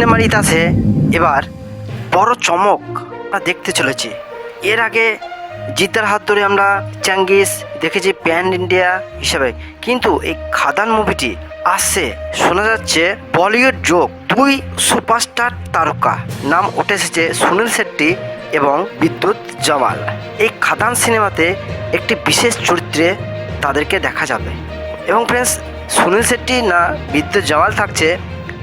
সিনেমার ইতিহাসে এবার বড় চমক আমরা দেখতে চলেছি। এর আগে জিদ্দার হাত ধরে আমরা চাঙ্গিস দেখেছি প্যান ইন্ডিয়া হিসাবে, কিন্তু এই খাদান মুভিটি আসছে শোনা যাচ্ছে বলিউড যোগ দুই সুপারস্টার তারকা, নাম উঠে এসেছে সুনীল শেট্টি এবং বিদ্যুৎ জামাল। এই খাদান সিনেমাতে একটি বিশেষ চরিত্রে তাদেরকে দেখা যাবে এবং ফ্রেন্ডস সুনীল শেট্টি না বিদ্যুৎ জামাল থাকছে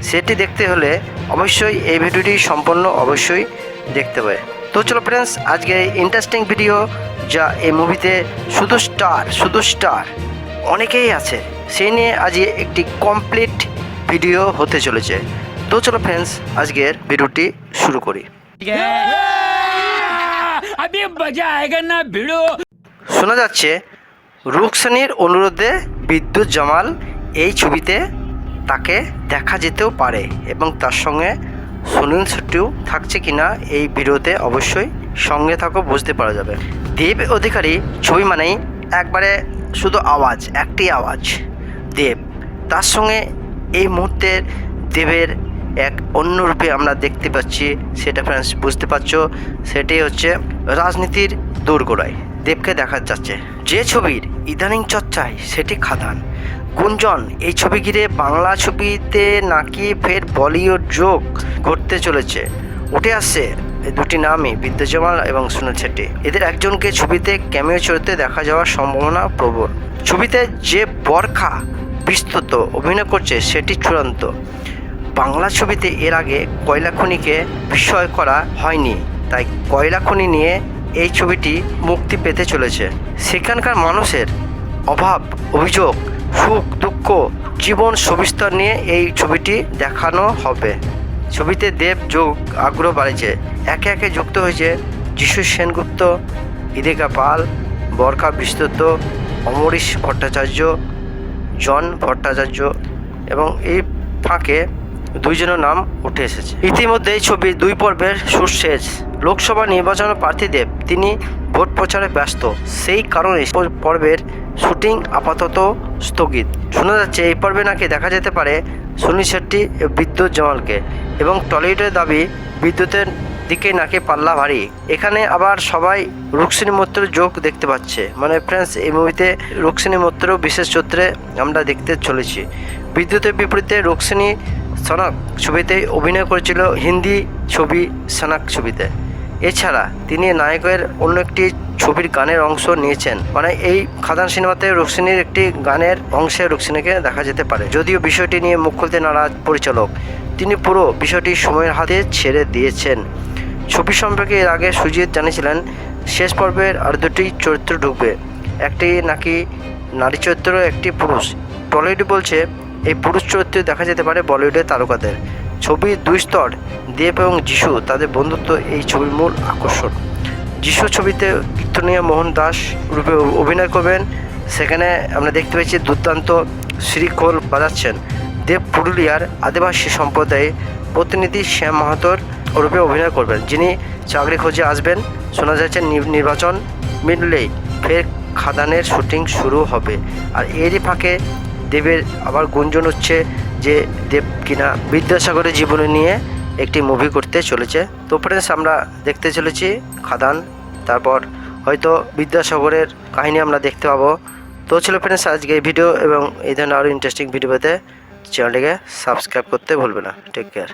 সেটি দেখতে হলে অবশ্যই এই ভিডিওটি সম্পূর্ণ অবশ্যই দেখতে হবে। তো চলো ফ্রেন্ডস, আজকে ইন্টারেস্টিং ভিডিও, যা এই মুভিতে শুধু স্টার অনেকেই আছে, সেই নিয়ে আজ একটি কমপ্লিট ভিডিও হতে চলেছে। তো চলো ফ্রেন্ডস, আজকের ভিডিওটি শুরু করি। শোনা যাচ্ছে রুকসানির অনুরোধে বিদ্যুৎ জামাল এই ছবিতে তাকে দেখা যেতেও পারে এবং তার সঙ্গে সুনীল শেট্টিও থাকছে কিনা এই ভিডিওতে অবশ্যই সঙ্গে থাকো, বুঝতে পারা যাবে। দেব অধিকারী ছবি মানেই একবারে শুধু আওয়াজ, একটি আওয়াজ দেব। তার সঙ্গে এই মুহূর্তে দেবের এক অন্য রূপে আমরা দেখতে পাচ্ছি, সেটা ফ্রেন্ডস বুঝতে পারছো, সেটাই হচ্ছে রাজনীতির দোরগোড়ায় দেবকে দেখা যাচ্ছে। যে ছবির ইদানিং চর্চায় সেটি খাদান। গুঞ্জন এই ছবি ঘিরে বাংলা ছবিতে নাকি ফের বলিউড যোগ ঘটতে চলেছে। উঠে আসছে দুটি নামই, বিদ্যুৎ জামাল এবং সুনীল শেট্টি। এদের একজনকে ছবিতে ক্যামিও চরিত্রে দেখা যাওয়ার সম্ভাবনা প্রবল। ছবিতে যে বরখা বিস্তৃত অভিনয় করছে সেটি চূড়ান্ত। বাংলা ছবিতে এর আগে কয়লা খনিকে বিষয় করা হয়নি, তাই কয়লা খনি নিয়ে এই ছবিটি মুক্তি পেতে চলেছে। সেখানকার মানুষের অভাব, অভিযোগ, সুখ দুঃখ, জীবন সবিস্তর নিয়ে এই ছবিটি দেখানো হবে। ছবিতে দেব যোগ আগ্রহ বাড়িয়েছে। একে একে যুক্ত হয়েছে যিশু সেনগুপ্ত, ইদিকা পাল, বরখা বিস্তৃত, অমরিশ ভট্টাচার্য, জন ভট্টাচার্য এবং এই ফাঁকে দুইজনের নাম উঠে এসেছে। ইতিমধ্যে এই ছবির দুই পর্বের শুট শেষ। লোকসভা নির্বাচনে প্রার্থী দেব তিনি ভোট প্রচারে ব্যস্ত, সেই কারণে পর্বের শুটিং আপাতত স্থগিত। শোনা যাচ্ছে এই পর্বে নাকি দেখা যেতে পারে সুনীল শেট্টি ও বিদ্যুৎ জামালকে, এবং টলিউডের দাবি বিদ্যুতের দিকে নাকি পাল্লা ভারী। এখানে আবার সবাই রুকসানি মৈত্র যোগ দেখতে পাচ্ছে, মানে ফ্রেন্ডস এই মুভিতে রুকসানি মৈত্র বিশেষ চরিত্রে আমরা দেখতে চলেছি। বিদ্যুতের বিপরীতে রুকসানি সনাক ছবিতে অভিনয় করেছিল হিন্দি ছবি সনাক ছবিতে। এছাড়া তিনি নায়কের অন্য একটি ছবির গানের অংশ নিয়েছেন, মানে এই খাদান সিনেমাতে রুকসানির একটি গানের অংশে রুকসানিকে দেখা যেতে পারে। যদিও বিষয়টি নিয়ে মুখ খুলতে নারাজ পরিচালক, তিনি পুরো বিষয়টি সময়ের হাতে ছেড়ে দিয়েছেন। ছবি সম্পর্কে এর আগে সুজিত জানিয়েছিলেন শেষ পর্বের আর দুটি চরিত্র ঢুকবে, একটি নাকি নারী চরিত্র, একটি পুরুষ। টলিউড বলছে এই পুরুষ চরিত্রে দেখা যেতে পারে বলিউডের তারকাদের। ছবির দুই স্তর, দেব এবং যিশু, তাদের বন্ধুত্ব এই ছবির মূল আকর্ষণ। যিশু ছবিতে কীর্তনীয় মোহন দাস রূপে অভিনয় করবেন, সেখানে আমরা দেখতে পেয়েছি দুর্দান্ত শ্রীখোল বাজাচ্ছেন। দেব পুরুলিয়ার আদিবাসী সম্প্রদায়ের প্রতিনিধি শ্যাম মাহাতোর রূপে অভিনয় করবেন, যিনি চাকরি খোঁজে আসবেন। শোনা যাচ্ছে নির্বাচন মিললেই ফের খাদানের শুটিং শুরু হবে। আর এরই ফাঁকে দেবের আবার গুঞ্জন হচ্ছে যে দেব কিনা বিদ্যাসাগরের জীবনী নিয়ে একটি মুভি করতে চলেছে। তো ফ্রেন্ডস, আমরা দেখতে চলেছি খাদান, তারপর হয়তো বিদ্যাসাগরের কাহিনী আমরা দেখতে পাবো। তো চলো ফ্রেন্ডস, আজকে এই ভিডিও এবং এই ধরনের আরও ইন্টারেস্টিং ভিডিও পেতে চ্যানেলটিকে সাবস্ক্রাইব করতে ভুলবে না। Take care.